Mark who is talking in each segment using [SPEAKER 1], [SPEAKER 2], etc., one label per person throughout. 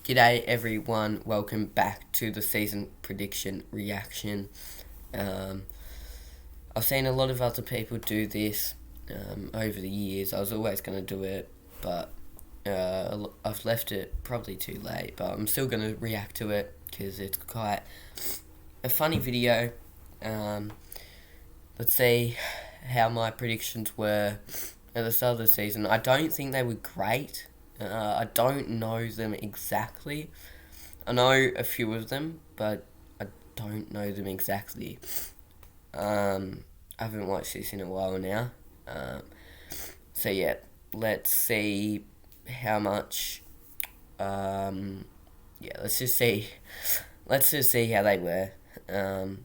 [SPEAKER 1] G'day everyone, welcome back to the season prediction reaction. I've seen a lot of other people do this over the years. I was always going to do it, but I've left it probably too late, but I'm still going to react to it because it's quite a funny video. Let's see how my predictions were at the start of the season. I don't think they were great. I don't know them exactly. I know a few of them, but I don't know them exactly. I haven't watched this in a while now. So yeah, let's see how much. Let's just see how they were. I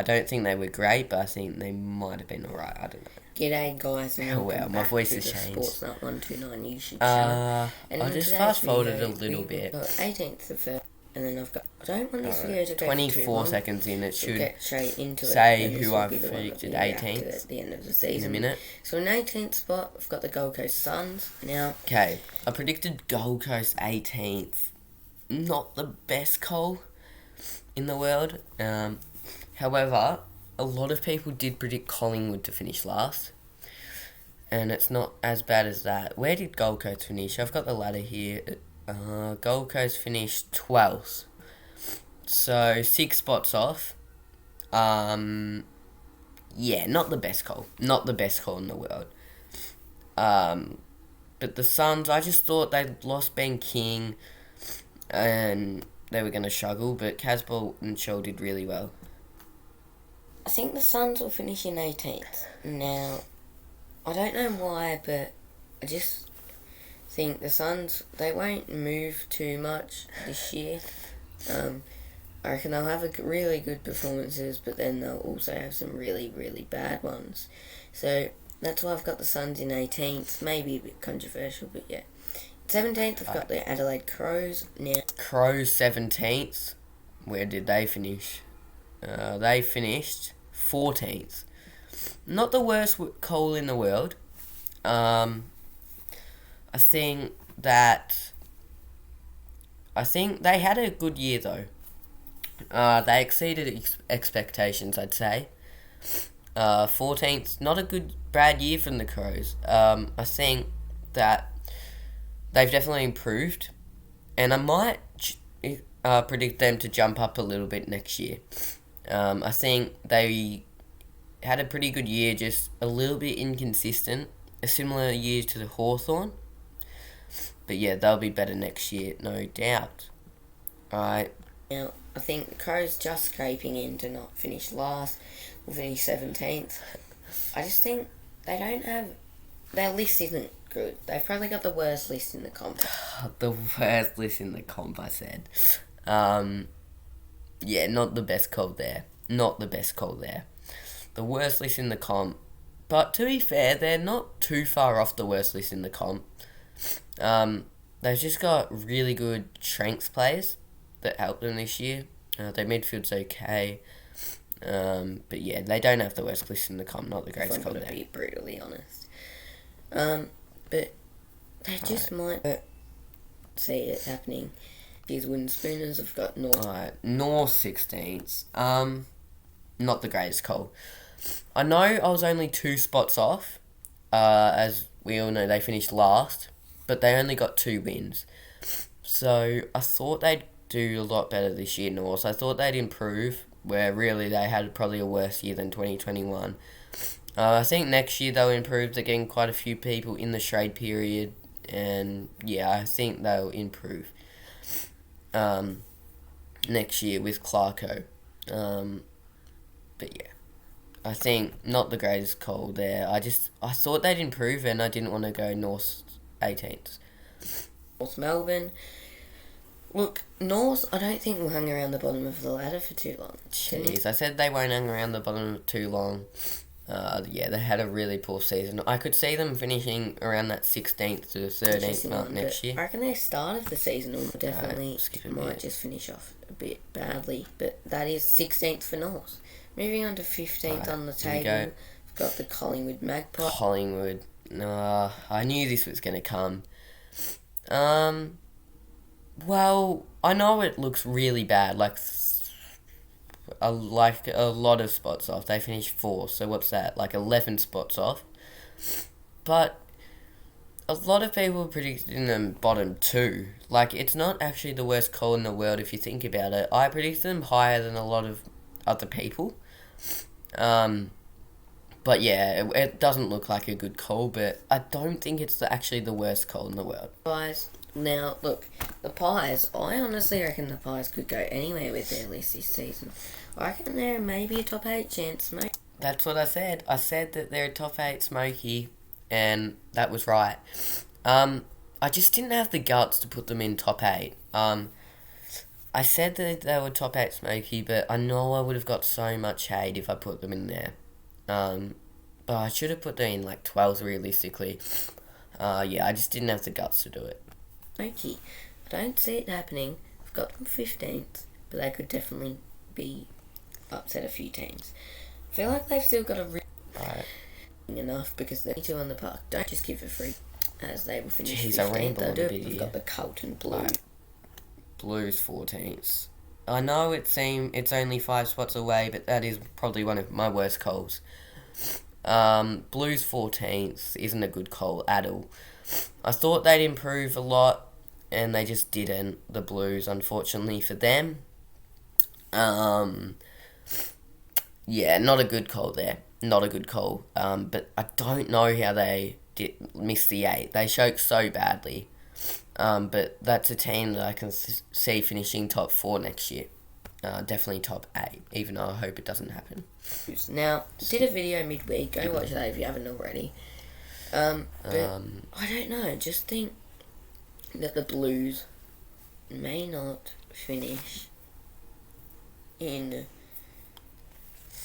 [SPEAKER 1] don't think they were great, but I think they might have been alright. I don't know.
[SPEAKER 2] G'day guys, and welcome
[SPEAKER 1] my
[SPEAKER 2] back
[SPEAKER 1] voice
[SPEAKER 2] to
[SPEAKER 1] has
[SPEAKER 2] the
[SPEAKER 1] changed.
[SPEAKER 2] Sportsnut 129 YouTube channel.
[SPEAKER 1] I'll just fast forward it a little bit.
[SPEAKER 2] 18th of Feb, and then I don't want this video to go
[SPEAKER 1] 24
[SPEAKER 2] for too long.
[SPEAKER 1] seconds in, it should
[SPEAKER 2] get straight into
[SPEAKER 1] say
[SPEAKER 2] it,
[SPEAKER 1] who I've predicted 18th
[SPEAKER 2] at the end of the season.
[SPEAKER 1] In a minute.
[SPEAKER 2] So in 18th spot, I've got the Goldcoast Suns. Now,
[SPEAKER 1] okay, I predicted Gold Coast 18th. Not the best call in the world. However, a lot of people did predict Collingwood to finish last, and it's not as bad as that. Where did Gold Coast finish? I've got the ladder here. Gold Coast finished 12th, so 6 spots off. Not the best call. Not the best call in the world. But the Suns, I just thought they'd lost Ben King, and they were going to struggle, but Casbolt and Shaw did really well.
[SPEAKER 2] I think the Suns will finish in 18th. Now, I don't know why, but I just think the Suns, they won't move too much this year. I reckon they'll have really good performances, but then they'll also have some really, really bad ones. So, that's why I've got the Suns in 18th. Maybe a bit controversial, but yeah. 17th, I've got the Adelaide Crows. Now,
[SPEAKER 1] Crows 17th. Where did they finish? They finished 14th. Not the worst call in the world. I think they had a good year though. They exceeded expectations, I'd say. 14th, not a bad year from the Crows. I think that they've definitely improved, and I might predict them to jump up a little bit next year. I think they had a pretty good year, just a little bit inconsistent. A similar year to the Hawthorn. But yeah, they'll be better next year, no doubt. Alright.
[SPEAKER 2] Now, I think the Crows just scraping in to not finish last. Will finish 17th. I just think they don't have... Their list isn't good. They've probably got the worst list in the comp.
[SPEAKER 1] The worst list in the comp, I said. Not the best call there. Not the best call there. The worst list in the comp. But to be fair, they're not too far off the worst list in the comp. They've just got really good strengths players that help them this year. Their midfield's okay. But yeah, they don't have the worst list in the comp. Not the greatest call there.
[SPEAKER 2] To be brutally honest. But they just might see it happening. These wooden spooners have got North.
[SPEAKER 1] Alright, North 16th. Not the greatest call. I know I was only 2 spots off. As we all know, they finished last, but they only got 2 wins. So I thought they'd do a lot better this year, North. I thought they'd improve, where really they had probably a worse year than 2021. I think next year they'll improve. They're getting quite a few people in the trade period, and yeah, I think they'll improve next year with Clarko. But yeah, I think not the greatest call there. I thought they'd improve, and I didn't want to go North 18th.
[SPEAKER 2] North Melbourne. Look, North, I don't think will hang around the bottom of the ladder for too long.
[SPEAKER 1] Jeez, I said they won't hang around the bottom for too long. They had a really poor season. I could see them finishing around that 16th to 13th mark next year.
[SPEAKER 2] I reckon their start of the season will definitely might just finish off a bit badly. But that is 16th for North. Moving on to 15th on the table, we've got the Collingwood Magpies.
[SPEAKER 1] Collingwood. I knew this was going to come. Well, I know it looks really bad, like a lot of spots off. They finished 4, so what's that? Like 11 spots off. But a lot of people are predicting them bottom 2. Like, it's not actually the worst call in the world if you think about it. I predicted them higher than a lot of other people. But yeah, it doesn't look like a good call, but I don't think it's actually the worst call in the world.
[SPEAKER 2] Pies. Now, look, the Pies, I honestly reckon the Pies could go anywhere with their list this season. I reckon they're maybe a top 8 chance, mate.
[SPEAKER 1] That's what I said. I said that they're a top 8 smoky, and that was right. I just didn't have the guts to put them in top 8. I said that they were top 8 smoky, but I know I would have got so much hate if I put them in there. But I should have put them in like 12s realistically. Yeah, I just didn't have the guts to do it.
[SPEAKER 2] Smoky. I don't see it happening. I've got them 15th, but they could definitely be upset a few teams. I feel like they've still got a
[SPEAKER 1] Right.
[SPEAKER 2] enough because they're 2 on the park. Don't just give it free, as they will finish
[SPEAKER 1] Jeez,
[SPEAKER 2] 15th. We've got the Carlton Blues.
[SPEAKER 1] Right. Blues 14th. I know it's only 5 spots away, but that is probably one of my worst calls. Blues 14th isn't a good call at all. I thought they'd improve a lot, and they just didn't. The Blues, unfortunately for them. Yeah, not a good call there. Not a good call. But I don't know how they miss the 8. They choked so badly. But that's a team that I can see finishing top 4 next year. Definitely top 8, even though I hope it doesn't happen.
[SPEAKER 2] Now, did a video midweek. Go watch that if you haven't already. But I don't know. Just think that the Blues may not finish in.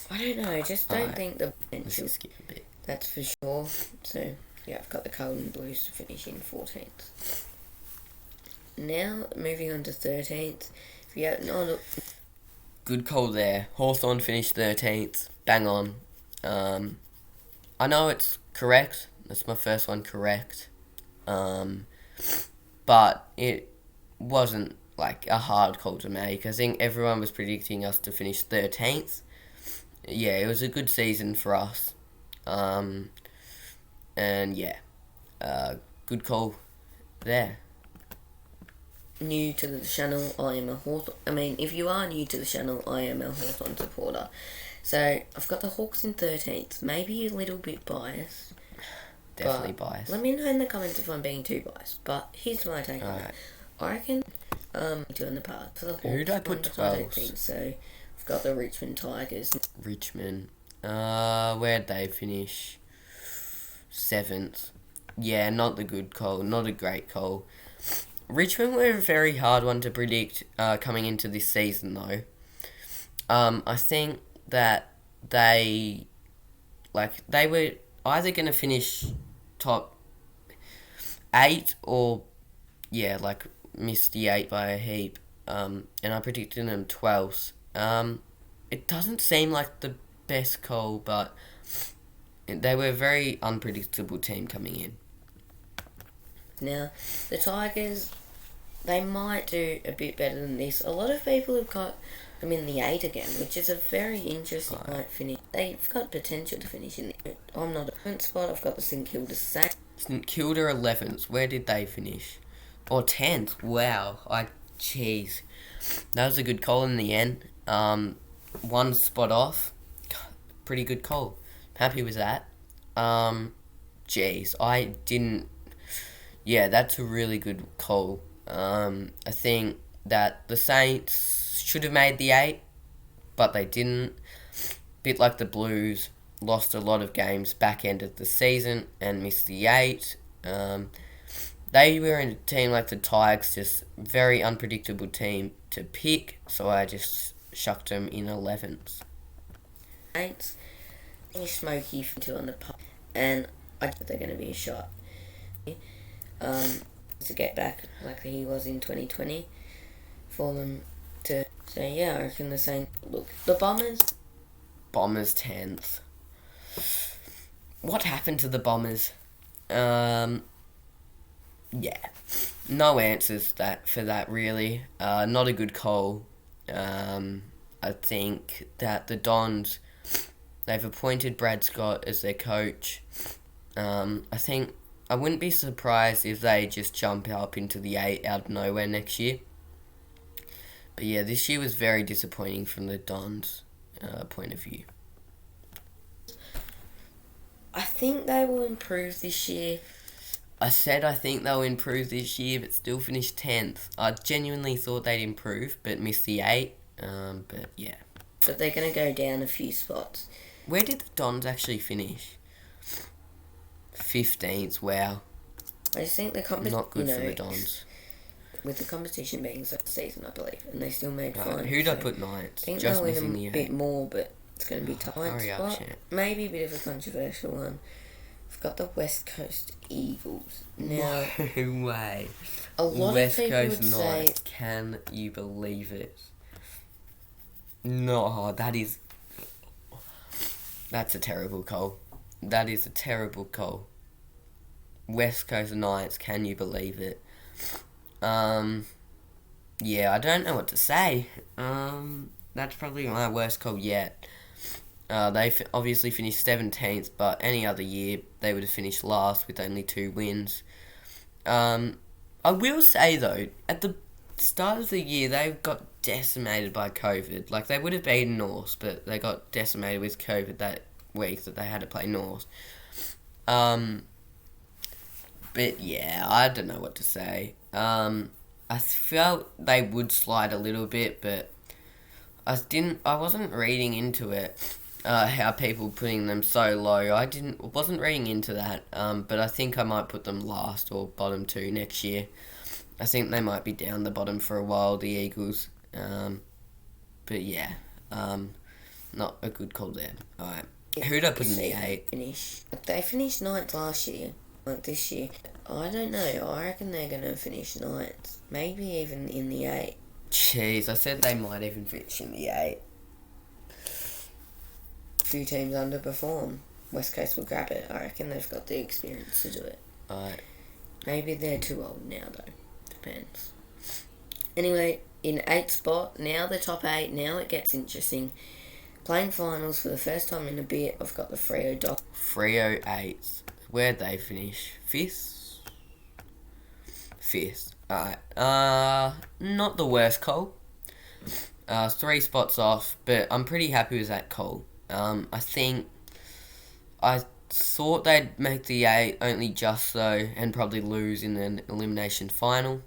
[SPEAKER 2] I don't know. Just don't think the potential.
[SPEAKER 1] Skip a bit.
[SPEAKER 2] That's for sure. So yeah, I've got the Carlton Blues to finish in 14th. Now moving on to 13th. If you have no look.
[SPEAKER 1] Good call there. Hawthorn finished 13th. Bang on. I know it's correct. That's my first one correct. But it wasn't like a hard call to make. I think everyone was predicting us to finish 13th. Yeah, it was a good season for us. And yeah, good call there.
[SPEAKER 2] New to the channel, I am a Hawthorn. If you are new to the channel, I am a Hawthorn supporter. So I've got the Hawks in 13th. Maybe a little bit biased.
[SPEAKER 1] Definitely biased.
[SPEAKER 2] Let me know in the comments if I'm being too biased. But here's my take on it. I reckon 2 on the path for the Hawks.
[SPEAKER 1] Who did I put 12?
[SPEAKER 2] I don't think so. I've got the Richmond Tigers.
[SPEAKER 1] Richmond. Where'd they finish? 7th. Yeah, not the good call. Not a great call. Richmond were a very hard one to predict coming into this season, though. I think that they were either going to finish top 8 or, yeah, like, miss the 8 by a heap. And I predicted them 12th. It doesn't seem like the best call, but they were a very unpredictable team coming in.
[SPEAKER 2] Now, the Tigers, they might do a bit better than this. A lot of people have got them in the 8 again, which is a very interesting finish. They've got potential to finish in the 8. I'm not a spot. I've got the Stkilda Saints.
[SPEAKER 1] Stkilda 11th. Where did they finish? Or 10th. Wow. Jeez. That was a good call in the end. 1 spot off. Pretty good call. Happy with that. Jeez. I didn't... Yeah, that's a really good call. I think that the Saints should have made the 8, but they didn't. Bit like the Blues, lost a lot of games back end of the season and missed the 8. They were in a team like the Tigers, just very unpredictable team to pick, so I just shucked them in 11th.
[SPEAKER 2] Saints, smoky for 2 on the pub, and I think they're going to be a shot. To get back like he was in 2020 for them to. So yeah, I reckon the same. Look, the Bombers
[SPEAKER 1] 10th. What happened to the Bombers? Yeah. No answers for that really. Not a good call. I think that the Dons, they've appointed Brad Scott as their coach. I think I wouldn't be surprised if they just jump up into the 8 out of nowhere next year. But yeah, this year was very disappointing from the Dons' point of view.
[SPEAKER 2] I think they will improve this year.
[SPEAKER 1] I said I think they'll improve this year, but still finish 10th. I genuinely thought they'd improve, but missed the 8. But yeah.
[SPEAKER 2] But they're going to go down a few spots.
[SPEAKER 1] Where did the Dons actually finish? 15th, wow.
[SPEAKER 2] I just think the competition...
[SPEAKER 1] Not good for the Dons.
[SPEAKER 2] With the competition being such a season, I believe, and they still made finals.
[SPEAKER 1] Who'd I put 9th?
[SPEAKER 2] I think
[SPEAKER 1] Just
[SPEAKER 2] they'll
[SPEAKER 1] missing
[SPEAKER 2] win
[SPEAKER 1] the
[SPEAKER 2] a
[SPEAKER 1] 8.
[SPEAKER 2] bit more, but it's going to be tight
[SPEAKER 1] Hurry up,
[SPEAKER 2] spot.
[SPEAKER 1] champ.
[SPEAKER 2] Maybe a bit of a controversial one. I've got the West Coast Eagles. Now,
[SPEAKER 1] No way.
[SPEAKER 2] a lot
[SPEAKER 1] West
[SPEAKER 2] of people
[SPEAKER 1] Coast
[SPEAKER 2] would say...
[SPEAKER 1] Knights, can you believe it? No, that is... That's a terrible call. That is a terrible call. West Coast Knights, can you believe it? Yeah, I don't know what to say. That's probably my worst call yet. They obviously finished 17th, but any other year they would have finished last with only 2 wins. I will say though, at the start of the year they got decimated by COVID. Like, they would have beaten North, but they got decimated with COVID that week that they had to play North. But yeah, I don't know what to say. I felt they would slide a little bit, but I wasn't reading into it. How people putting them so low. Wasn't reading into that. But I think I might put them last or bottom 2 next year. I think they might be down the bottom for a while, the Eagles. But yeah, not a good call there. Alright. Who'd I put in the 8?
[SPEAKER 2] They finished 9th last year. Like this year. I don't know. I reckon they're going to finish 9th. Maybe even in the 8.
[SPEAKER 1] Jeez, I said they might even finish in the 8.
[SPEAKER 2] Few teams underperform. West Coast will grab it. I reckon they've got the experience to do it.
[SPEAKER 1] Alright.
[SPEAKER 2] Maybe they're too old now though. Depends. Anyway, in 8th spot, now the top 8, now it gets interesting. Playing finals for the first time in a bit, I've got the Freo Dockers.
[SPEAKER 1] Freo 8th. Where'd they finish? 5th? 5th. Alright. Not the worst call. 3 spots off, but I'm pretty happy with that call. I thought they'd make the 8 only just so, and probably lose in an elimination final.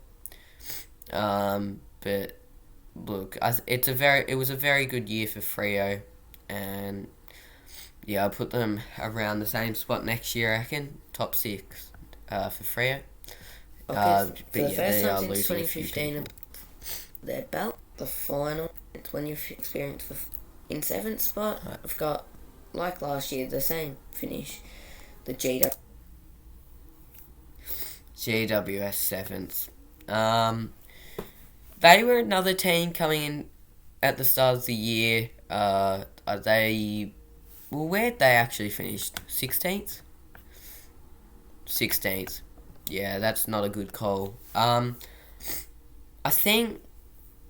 [SPEAKER 1] But look, it was a very good year for Freo, and yeah, I put them around the same spot next year, I reckon. Top 6 for Freo.
[SPEAKER 2] But
[SPEAKER 1] for the
[SPEAKER 2] first
[SPEAKER 1] they are
[SPEAKER 2] time since
[SPEAKER 1] losing a few
[SPEAKER 2] 2015, their belt, the final, it's when you've experienced in 7th spot,
[SPEAKER 1] Right.
[SPEAKER 2] I've got, like last year, the same finish. The GWS
[SPEAKER 1] 7th. They were another team coming in at the start of the year. Where'd they actually finish? 16th? 16th. Yeah, that's not a good call. I think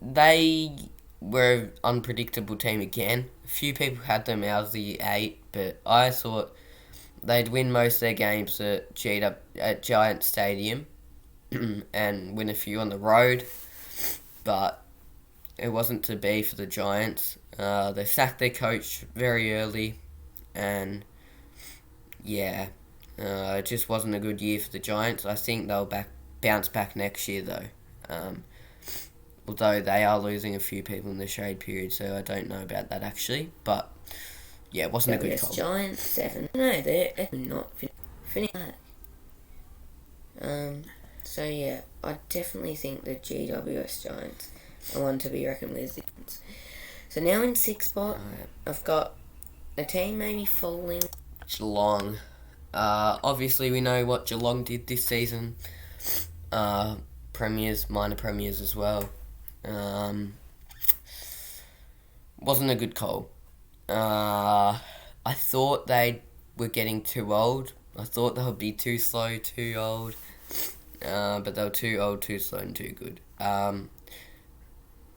[SPEAKER 1] they were an unpredictable team again. A few people had them out of the 8, but I thought they'd win most of their games at Giant Stadium and win a few on the road, but it wasn't to be for the Giants. They sacked their coach very early, and yeah, it just wasn't a good year for the Giants. I think they'll bounce back next year though. Although they are losing a few people in the shade period, so I don't know about that actually. But yeah, it wasn't a good call.
[SPEAKER 2] Giants 7. No, they're not finished back. So yeah, I definitely think the GWS Giants are one to be reckoned with. So now in 6th spot, I've got a team maybe falling.
[SPEAKER 1] Geelong. Obviously we know what Geelong did this season. Premiers, minor premiers as well. Wasn't a good call. I thought they were getting too old. I thought they would be too slow, too old. but they were too old, too slow, and too good.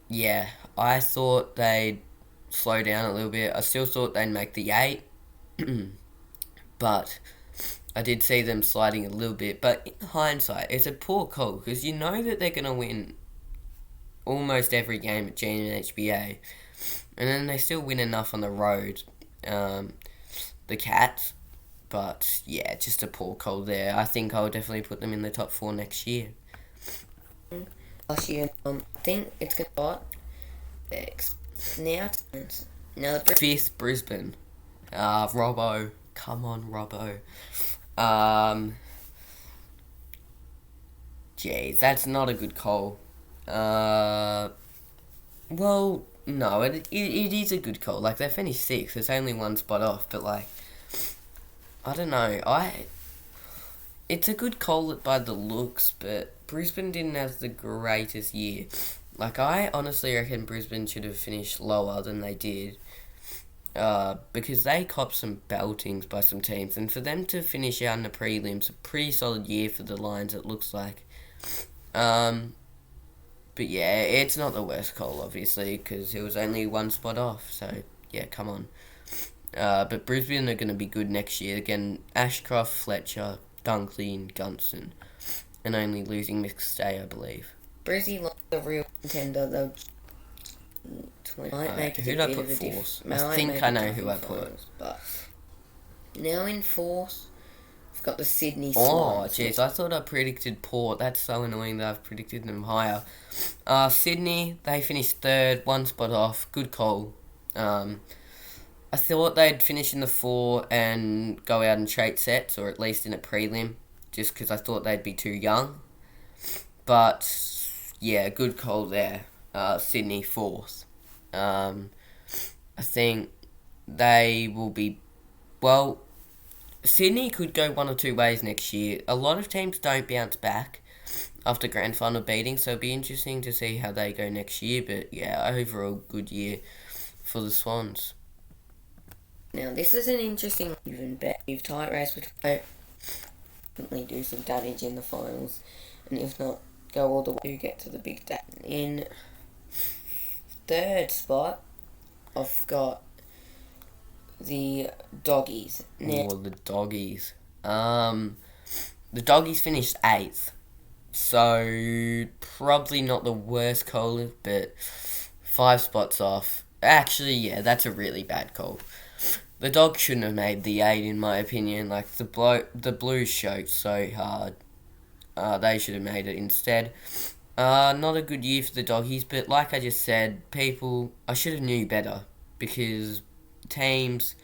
[SPEAKER 1] Yeah, I thought they'd slow down a little bit. I still thought they'd make the 8, but I did see them sliding a little bit. But in hindsight, it's a poor call because you know that they're going to win almost every game at GWS, and then they still win enough on the road, the Cats. But yeah, just a poor call there. I think I'll definitely put them in the top 4 next year.
[SPEAKER 2] Last year, I think it's going to start. Now the
[SPEAKER 1] 5th, Brisbane. Robbo. Come on, Robbo. Jeez, that's not a good call. Well, no, it is a good call. Like, they finished 6th. It's only 1 spot off. But, like, I don't know. It's a good call by the looks, but Brisbane didn't have the greatest year. Like, I honestly reckon Brisbane should have finished lower than they did. Because they copped some beltings by some teams. And for them to finish out in the prelims, a pretty solid year for the Lions, it looks like. But yeah, it's not the worst call, obviously, because it was only 1 spot off. So, yeah, come on. But Brisbane are going to be good next year. Again, Ashcroft, Fletcher, Dunkley, and Gunston. And only losing McStay, I believe.
[SPEAKER 2] Brizzy like a real contender. They'll might make a
[SPEAKER 1] who did I put 4th? I think I know who I put.
[SPEAKER 2] But now in 4th, I've got the Sydney
[SPEAKER 1] Oh,
[SPEAKER 2] Swans.
[SPEAKER 1] jeez, I thought I predicted Port. That's so annoying that I've predicted them higher. Sydney, they finished 3rd, 1 spot off. Good call. I thought they'd finish in the 4 and go out in straight sets, or at least in a prelim, just because I thought they'd be too young. But, yeah, good call there. Sydney 4th. I think they will be... Well, Sydney could go one or two ways next year. A lot of teams don't bounce back after grand final beating, so it'll be interesting to see how they go next year. But, yeah, overall good year for the Swans.
[SPEAKER 2] Now, this is an interesting even bet. If tight race would definitely do some damage in the finals, and if not, go all the way to get to the big day. In 3rd spot, I've got the Doggies.
[SPEAKER 1] Now, the Doggies. The Doggies finished 8th, so probably not the worst call, but 5 spots off. Actually, yeah, that's a really bad call. The Dogs shouldn't have made the 8, in my opinion. Like, the Blues choked so hard. They should have made it instead. Not a good year for the Doggies, but like I just said, I should have knew better, because teams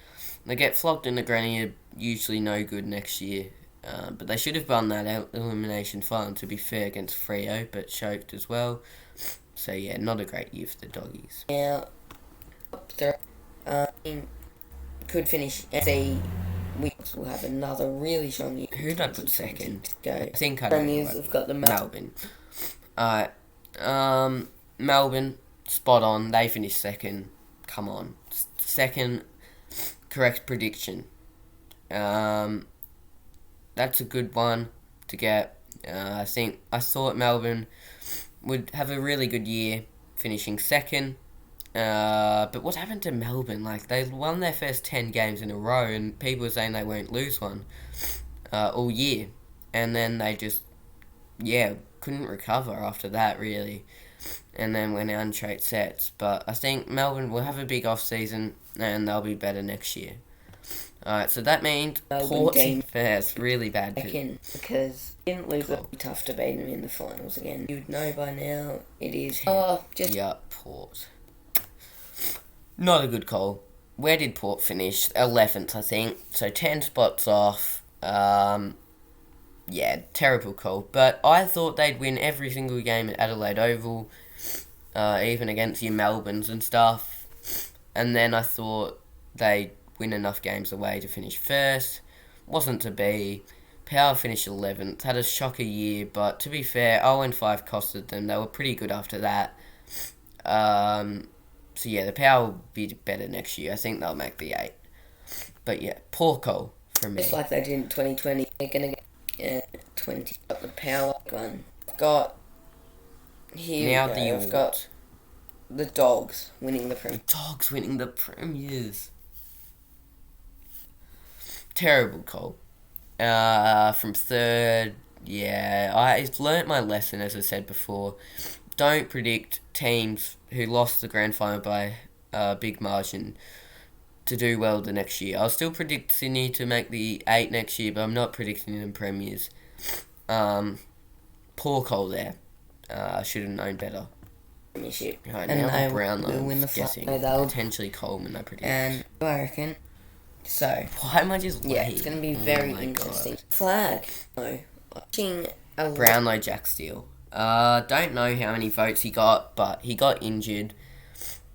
[SPEAKER 1] that get flogged in the granny are usually no good next year. But they should have won that elimination final, to be fair, against Freo, but choked as well. So yeah, not a great year for the Doggies.
[SPEAKER 2] Now, could finish SE. We will have another really strong year.
[SPEAKER 1] Who did I put second?
[SPEAKER 2] Go.
[SPEAKER 1] I think I know.
[SPEAKER 2] Premiers have got the
[SPEAKER 1] Melbourne. Melbourne, spot on. They finished 2nd. Come on. 2nd, correct prediction. That's a good one to get. I thought Melbourne would have a really good year, finishing 2nd. But what happened to Melbourne? Like, they won their first 10 games in a row, and people were saying they won't lose one all year. And then they just, couldn't recover after that, really. And then went out in straight sets. But I think Melbourne will have a big off-season, and they'll be better next year. Alright, so that means Port's first. Really bad.
[SPEAKER 2] Because didn't lose, it'll be tough to beat them in the finals again. You'd know by now it is.
[SPEAKER 1] Port. Not a good call. Where did Port finish? 11th, I think. So 10 spots off. Terrible call. But I thought they'd win every single game at Adelaide Oval, even against your Melbournes and stuff. And then I thought they'd win enough games away to finish 1st. Wasn't to be. Power finished 11th. Had a shocker year, but to be fair, 0-5 costed them. They were pretty good after that. So yeah, the Power will be better next year. I think they'll make the 8. But yeah, poor call from me.
[SPEAKER 2] Just like they did in 2020, they're going to get Yeah, 20. Got the power one. Got here.
[SPEAKER 1] Now
[SPEAKER 2] we
[SPEAKER 1] the
[SPEAKER 2] go. I've got the Dogs winning the Premier.
[SPEAKER 1] Dogs winning the Premiers. Terrible, Cole. From third, yeah, I learnt my lesson, as I said before. Don't predict teams who lost the grand final by a big margin to do well the next year. I'll still predict Sydney to make the 8 next year, but I'm not predicting them Premiers. Poor Cole there. I should have known better.
[SPEAKER 2] Premiership.
[SPEAKER 1] Right,
[SPEAKER 2] And
[SPEAKER 1] now
[SPEAKER 2] they
[SPEAKER 1] the Brownlow,
[SPEAKER 2] will win the
[SPEAKER 1] guessing. Potentially Coleman, I predict.
[SPEAKER 2] And I reckon. So.
[SPEAKER 1] Why am I just
[SPEAKER 2] Yeah,
[SPEAKER 1] late?
[SPEAKER 2] it's going to be very interesting.
[SPEAKER 1] God.
[SPEAKER 2] Flag. No. Watching a
[SPEAKER 1] Brownlow Jack Steele. Don't know how many votes he got, but he got injured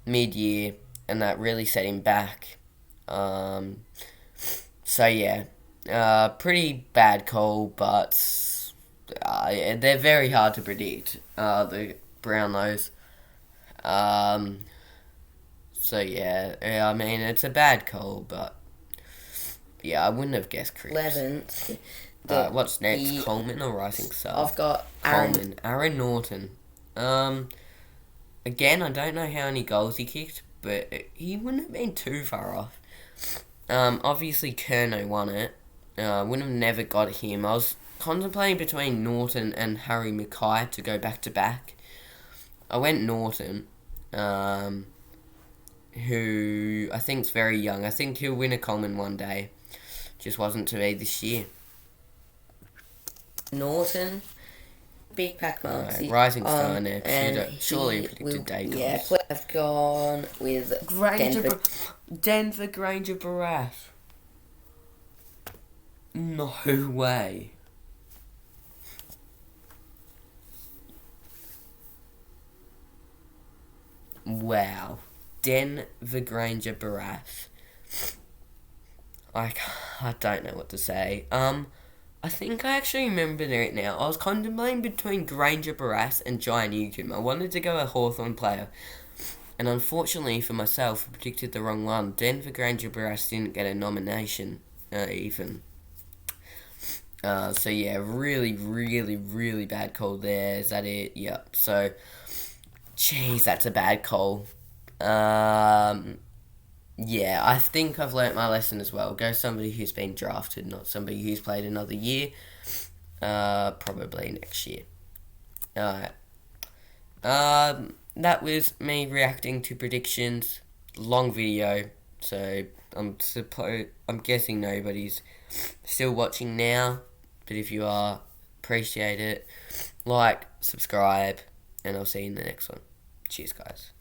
[SPEAKER 1] mid-year, and that really set him back. So yeah, pretty bad call, but they're very hard to predict. The Brownlows. So yeah, I mean it's a bad call, but yeah, I wouldn't have guessed Chris.
[SPEAKER 2] 11th.
[SPEAKER 1] What's next? Coleman or Rising Star?
[SPEAKER 2] I've got
[SPEAKER 1] Coleman. Aaron Naughton. Again, I don't know how many goals he kicked, but he wouldn't have been too far off. Obviously Kerno won it. Wouldn't have never got him. I was contemplating between Naughton and Harry Mackay to go back to back. I went Naughton, who I think's very young. I think he'll win a Coleman one day. Just wasn't to be this year.
[SPEAKER 2] Naughton, big pack marks.
[SPEAKER 1] Right, Rising Star there. Surely predicted day goals.
[SPEAKER 2] Yeah, I've gone with
[SPEAKER 1] Denver Grainger-Barass. No way. Wow. Denver Grainger-Barass. I don't know what to say. I think I actually remember it now. I was contemplating between Grainger-Barass and Giant Newcombe. I wanted to go a Hawthorn player. And unfortunately for myself, I predicted the wrong one. Denver Grainger-Barass didn't get a nomination, even. So yeah, really, really, really bad call there. Is that it? Yep. So, jeez, that's a bad call. Yeah, I think I've learnt my lesson as well. Go somebody who's been drafted, not somebody who's played another year. Probably next year. Alright. That was me reacting to predictions. Long video, so I'm guessing nobody's still watching now. But if you are, appreciate it. Like, subscribe, and I'll see you in the next one. Cheers, guys.